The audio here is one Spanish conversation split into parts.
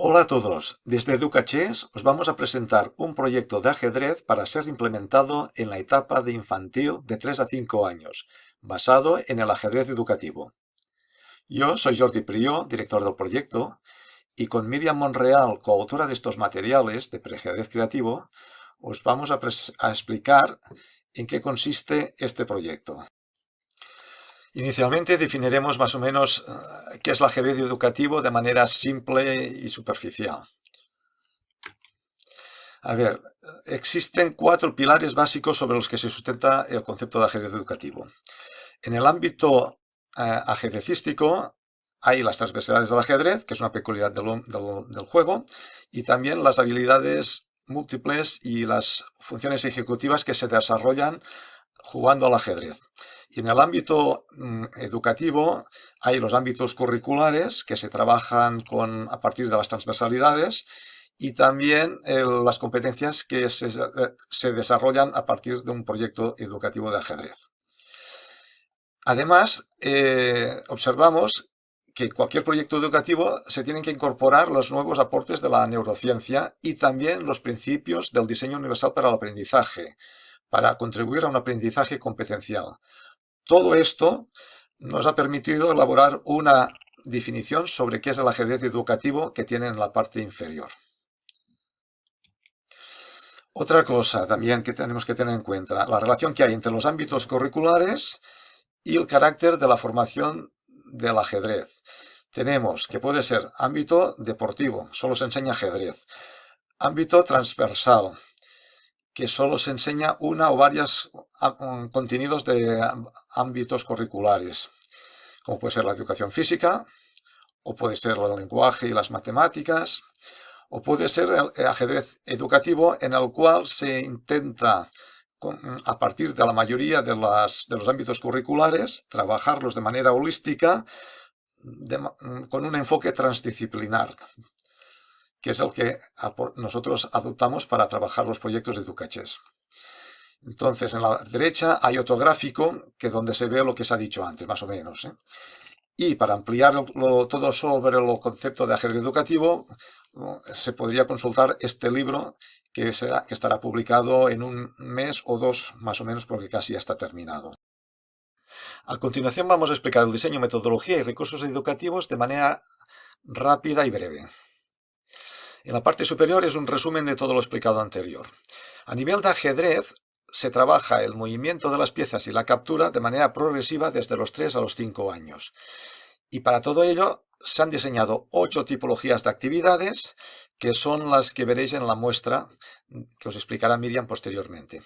Hola a todos, desde EducaChess os vamos a presentar un proyecto de ajedrez para ser implementado en la etapa de infantil de 3 a 5 años, basado en el ajedrez educativo. Yo soy Jordi Prió, director del proyecto, y con Miriam Monreal, coautora de estos materiales de preajedrez creativo, os vamos a explicar en qué consiste este proyecto. Inicialmente definiremos más o menos qué es el ajedrez educativo de manera simple y superficial. A ver, existen 4 pilares básicos sobre los que se sustenta el concepto de ajedrez educativo. En el ámbito ajedrecístico hay las transversalidades del ajedrez, que es una peculiaridad del juego, y también las habilidades múltiples y las funciones ejecutivas que se desarrollan jugando al ajedrez. Y en el ámbito educativo hay los ámbitos curriculares que se trabajan a partir de las transversalidades y también las competencias que se desarrollan a partir de un proyecto educativo de ajedrez. Además, observamos que cualquier proyecto educativo se tienen que incorporar los nuevos aportes de la neurociencia y también los principios del diseño universal para el aprendizaje, para contribuir a un aprendizaje competencial. Todo esto nos ha permitido elaborar una definición sobre qué es el ajedrez educativo que tiene en la parte inferior. Otra cosa también que tenemos que tener en cuenta, la relación que hay entre los ámbitos curriculares y el carácter de la formación del ajedrez. Tenemos que puede ser ámbito deportivo, solo se enseña ajedrez. Ámbito transversal, que solo se enseña una o varios contenidos de ámbitos curriculares, como puede ser la educación física, o puede ser el lenguaje y las matemáticas, o puede ser el ajedrez educativo en el cual se intenta, a partir de la mayoría de los ámbitos curriculares, trabajarlos de manera holística, con un enfoque transdisciplinar, que es el que nosotros adoptamos para trabajar los proyectos de EducaChess. Entonces, en la derecha hay otro gráfico donde se ve lo que se ha dicho antes, más o menos. Y para ampliar todo sobre el concepto de ajedrez educativo, se podría consultar este libro que estará publicado en un mes o 2, más o menos, porque casi ya está terminado. A continuación vamos a explicar el diseño, metodología y recursos educativos de manera rápida y breve. En la parte superior es un resumen de todo lo explicado anterior. A nivel de ajedrez, se trabaja el movimiento de las piezas y la captura de manera progresiva desde los 3 a los 5 años. Y para todo ello se han diseñado 8 tipologías de actividades que son las que veréis en la muestra que os explicará Miriam posteriormente.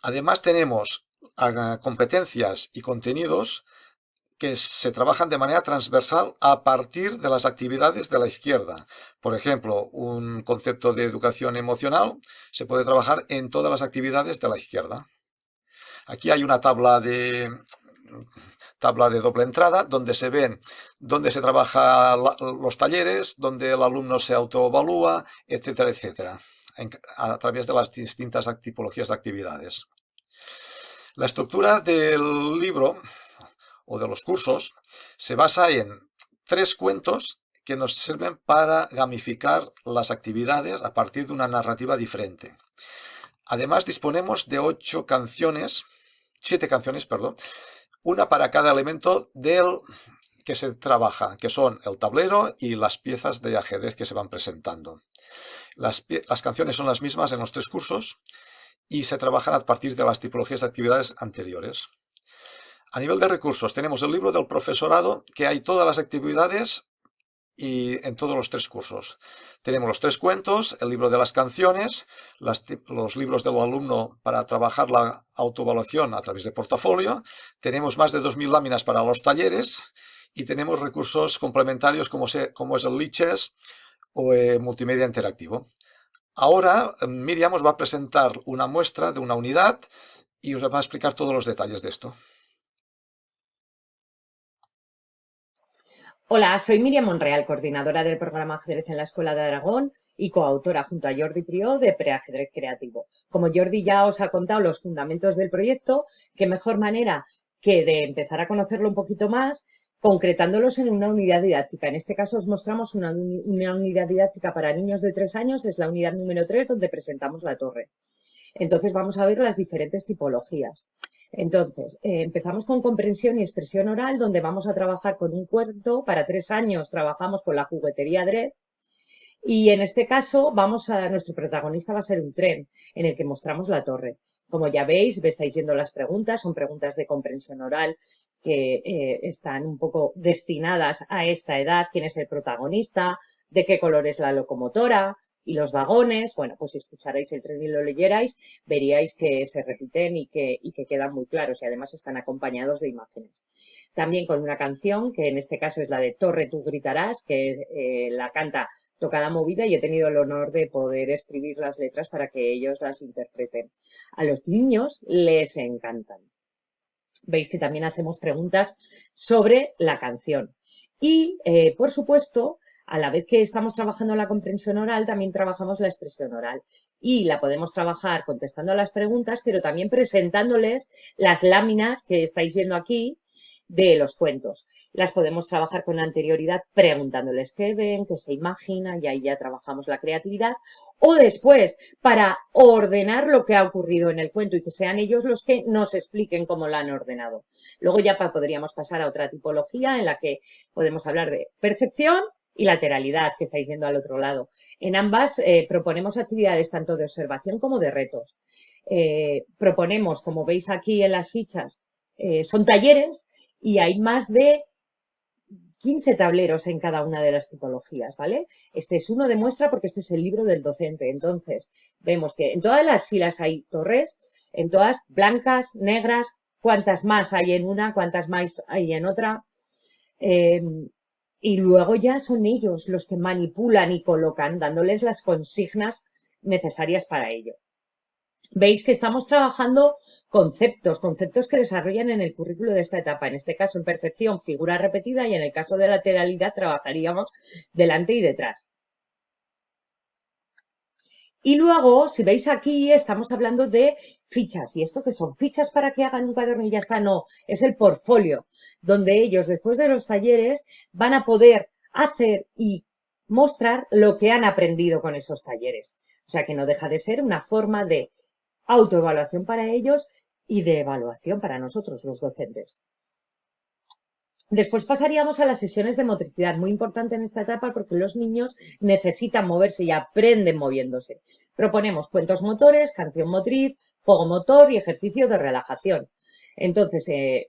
Además tenemos competencias y contenidos que se trabajan de manera transversal a partir de las actividades de la izquierda. Por ejemplo, un concepto de educación emocional se puede trabajar en todas las actividades de la izquierda. Aquí hay una tabla de doble entrada donde se ven dónde se trabaja los talleres, donde el alumno se autoevalúa, etcétera, etcétera, a través de las distintas tipologías de actividades. La estructura del libro o de los cursos se basa en 3 cuentos que nos sirven para gamificar las actividades a partir de una narrativa diferente. Además disponemos de 7 canciones, perdón, una para cada elemento del que se trabaja, que son el tablero y las piezas de ajedrez que se van presentando. Las canciones son las mismas en los 3 cursos y se trabajan a partir de las tipologías de actividades anteriores. A nivel de recursos tenemos el libro del profesorado, que hay todas las actividades y en todos los 3 cursos. Tenemos los 3 cuentos, el libro de las canciones, los libros del alumno para trabajar la autoevaluación a través de portafolio, tenemos más de 2000 láminas para los talleres y tenemos recursos complementarios como es el Lichess o multimedia interactivo. Ahora Miriam os va a presentar una muestra de una unidad y os va a explicar todos los detalles de esto. Hola, soy Miriam Monreal, coordinadora del programa Ajedrez en la Escuela de Aragón y coautora junto a Jordi Prió de Preajedrez Creativo. Como Jordi ya os ha contado los fundamentos del proyecto, qué mejor manera que de empezar a conocerlo un poquito más concretándolos en una unidad didáctica. En este caso os mostramos una unidad didáctica para niños de 3 años, es la unidad número 3 donde presentamos la torre. Entonces vamos a ver las diferentes tipologías. Entonces, empezamos con comprensión y expresión oral, donde vamos a trabajar con un cuento. Para 3 años trabajamos con la juguetería Dredd. Y en este caso, nuestro protagonista va a ser un tren, en el que mostramos la torre. Como ya veis, me estáis viendo las preguntas, son preguntas de comprensión oral que están un poco destinadas a esta edad. ¿Quién es el protagonista? ¿De qué color es la locomotora? Y los vagones. Bueno, pues si escucharais el tren y lo leyerais, veríais que se repiten y que quedan muy claros y además están acompañados de imágenes. También con una canción, que en este caso es la de Torre, tú gritarás, que la canta Tocada Movida, y he tenido el honor de poder escribir las letras para que ellos las interpreten. A los niños les encantan. Veis que también hacemos preguntas sobre la canción. Y, por supuesto, a la vez que estamos trabajando la comprensión oral, también trabajamos la expresión oral. Y la podemos trabajar contestando a las preguntas, pero también presentándoles las láminas que estáis viendo aquí de los cuentos. Las podemos trabajar con anterioridad preguntándoles qué ven, qué se imaginan, y ahí ya trabajamos la creatividad. O después, para ordenar lo que ha ocurrido en el cuento y que sean ellos los que nos expliquen cómo lo han ordenado. Luego ya podríamos pasar a otra tipología en la que podemos hablar de percepción y lateralidad, que estáis viendo al otro lado. En ambas proponemos actividades tanto de observación como de retos. Proponemos, como veis aquí en las fichas, son talleres y hay más de 15 tableros en cada una de las tipologías, ¿vale? Este es uno de muestra porque este es el libro del docente. Entonces, vemos que en todas las filas hay torres, en todas blancas, negras, cuántas más hay en una, cuántas más hay en otra. Y luego ya son ellos los que manipulan y colocan, dándoles las consignas necesarias para ello. Veis que estamos trabajando conceptos que desarrollan en el currículo de esta etapa. En este caso, en percepción, figura repetida, y en el caso de lateralidad trabajaríamos delante y detrás. Y luego, si veis aquí, estamos hablando de fichas. ¿Y esto qué son? ¿Fichas para que hagan un cuaderno y ya está? No, es el portfolio, donde ellos, después de los talleres, van a poder hacer y mostrar lo que han aprendido con esos talleres. O sea, que no deja de ser una forma de autoevaluación para ellos y de evaluación para nosotros, los docentes. Después pasaríamos a las sesiones de motricidad, muy importante en esta etapa porque los niños necesitan moverse y aprenden moviéndose. Proponemos cuentos motores, canción motriz, juego motor y ejercicio de relajación. Entonces,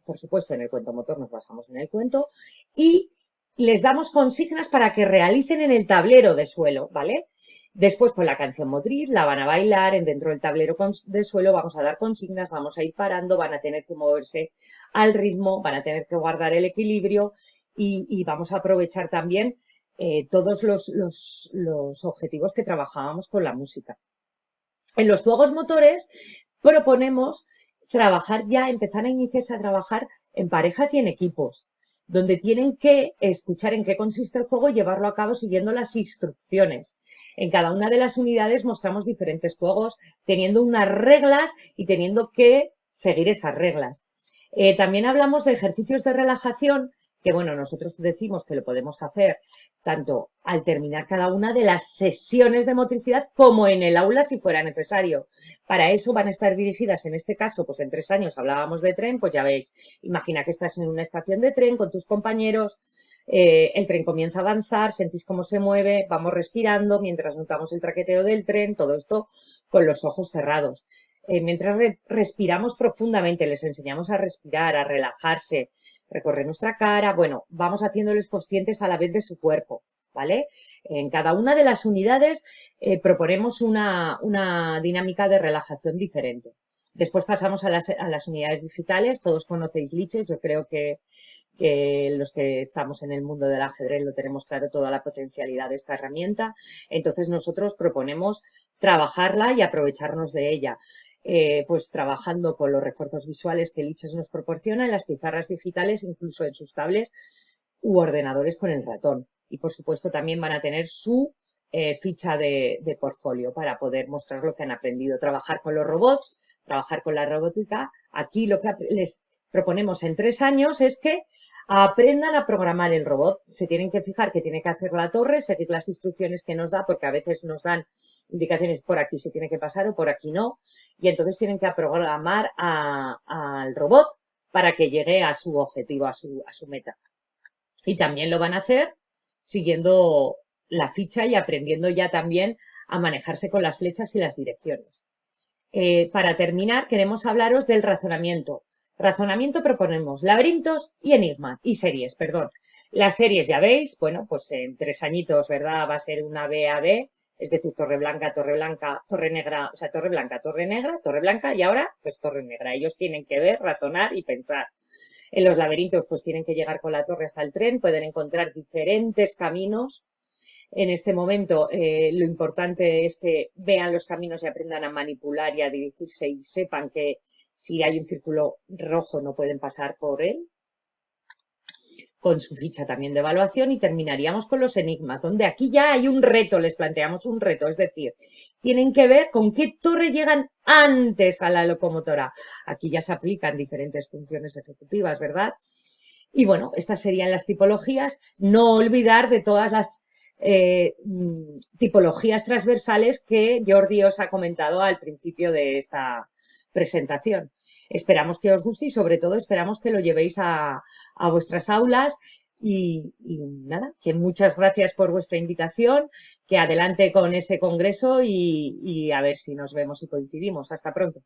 por supuesto, en el cuento motor nos basamos en el cuento y les damos consignas para que realicen en el tablero de suelo, ¿vale? Después, con la canción motriz, la van a bailar, dentro del tablero de suelo vamos a dar consignas, vamos a ir parando, van a tener que moverse al ritmo, van a tener que guardar el equilibrio y vamos a aprovechar también todos los objetivos que trabajábamos con la música. En los juegos motores proponemos empezar a iniciarse a trabajar en parejas y en equipos, donde tienen que escuchar en qué consiste el juego y llevarlo a cabo siguiendo las instrucciones. En cada una de las unidades mostramos diferentes juegos, teniendo unas reglas y teniendo que seguir esas reglas. También hablamos de ejercicios de relajación, que bueno, nosotros decimos que lo podemos hacer tanto al terminar cada una de las sesiones de motricidad como en el aula si fuera necesario. Para eso van a estar dirigidas, en este caso, pues en 3 años hablábamos de tren, pues ya veis, imagina que estás en una estación de tren con tus compañeros, el tren comienza a avanzar, sentís cómo se mueve, vamos respirando mientras notamos el traqueteo del tren, todo esto con los ojos cerrados. Mientras respiramos profundamente, les enseñamos a respirar, a relajarse, recorrer nuestra cara, bueno, vamos haciéndoles conscientes a la vez de su cuerpo, ¿vale? En cada una de las unidades proponemos una dinámica de relajación diferente. Después pasamos a las unidades digitales, todos conocéis Liches, yo creo que los que estamos en el mundo del ajedrez lo tenemos claro, toda la potencialidad de esta herramienta. Entonces nosotros proponemos trabajarla y aprovecharnos de ella. Pues trabajando con los refuerzos visuales que Liches nos proporciona en las pizarras digitales, incluso en sus tablets u ordenadores con el ratón. Y por supuesto también van a tener su ficha de portfolio para poder mostrar lo que han aprendido. Trabajar con los robots, trabajar con la robótica. Aquí lo que les proponemos en 3 años es que aprendan a programar el robot. Se tienen que fijar que tiene que hacer la torre, seguir las instrucciones que nos da, porque a veces nos dan indicaciones por aquí se tiene que pasar o por aquí no, y entonces tienen que programar al robot para que llegue a su objetivo, a su meta. Y también lo van a hacer siguiendo la ficha y aprendiendo ya también a manejarse con las flechas y las direcciones. Para terminar, queremos hablaros del razonamiento. Razonamiento proponemos laberintos y enigmas, y series, perdón. Las series ya veis, bueno, pues en 3 añitos, ¿verdad? Va a ser una B-A-B, es decir, torre blanca, torre negra, o sea, torre blanca, torre negra, torre blanca, y ahora, pues torre negra. Ellos tienen que ver, razonar y pensar. En los laberintos, pues tienen que llegar con la torre hasta el tren, pueden encontrar diferentes caminos. En este momento, lo importante es que vean los caminos y aprendan a manipular y a dirigirse y sepan que si hay un círculo rojo no pueden pasar por él, con su ficha también de evaluación. Y terminaríamos con los enigmas, donde aquí ya hay un reto, les planteamos un reto, es decir, tienen que ver con qué torre llegan antes a la locomotora. Aquí ya se aplican diferentes funciones ejecutivas, ¿verdad? Y bueno, estas serían las tipologías. No olvidar de todas las tipologías transversales que Jordi os ha comentado al principio de esta presentación. Esperamos que os guste y sobre todo esperamos que lo llevéis a vuestras aulas y nada, que muchas gracias por vuestra invitación, que adelante con ese congreso y a ver si nos vemos y coincidimos. Hasta pronto.